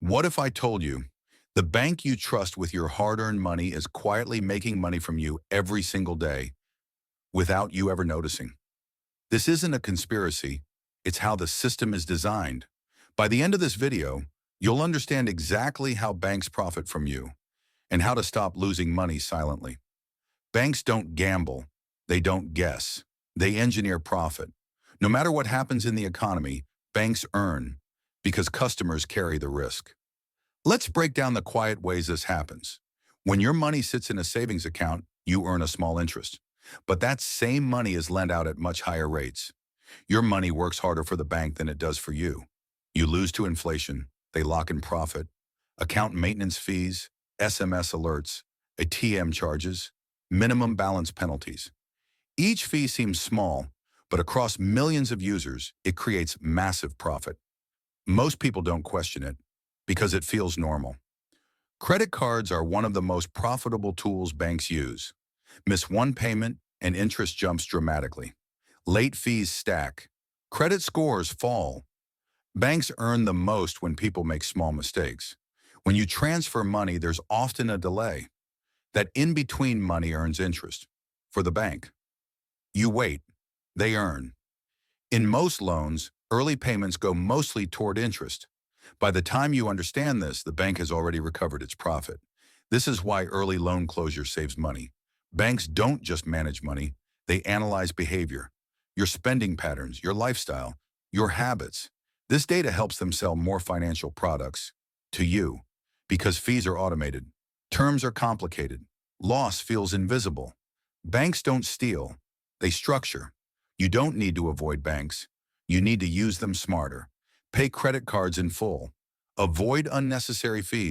What if I told you the bank you trust with your hard-earned money is quietly making money from you every single day without you ever noticing? This isn't a conspiracy. It's how the system is designed. By the end of this video, you'll understand exactly how banks profit from you and how to stop losing money silently. Banks don't gamble. They don't guess. They engineer profit. No matter what happens in the economy, banks earn because customers carry the risk. Let's break down the quiet ways this happens. When your money sits in a savings account, you earn a small interest. But that same money is lent out at much higher rates. Your money works harder for the bank than it does for you. You lose to inflation. They lock in profit. Account maintenance fees, SMS alerts, ATM charges, minimum balance penalties. Each fee seems small, but across millions of users, it creates massive profit. Most people don't question it because it feels normal. Credit cards are one of the most profitable tools banks use. Miss one payment and interest jumps dramatically. Late fees stack. Credit scores fall. Banks earn the most when people make small mistakes. When you transfer money, there's often a delay. That in-between money earns interest. For the bank, you wait. They earn. In most loans, early payments go mostly toward interest. By the time you understand this, the bank has already recovered its profit. This is why early loan closure saves money. Banks don't just manage money, they analyze behavior, your spending patterns, your lifestyle, your habits. This data helps them sell more financial products to you because fees are automated, terms are complicated, loss feels invisible. Banks don't steal, they structure. You don't need to avoid banks. You need to use them smarter. Pay credit cards in full. Avoid unnecessary fees.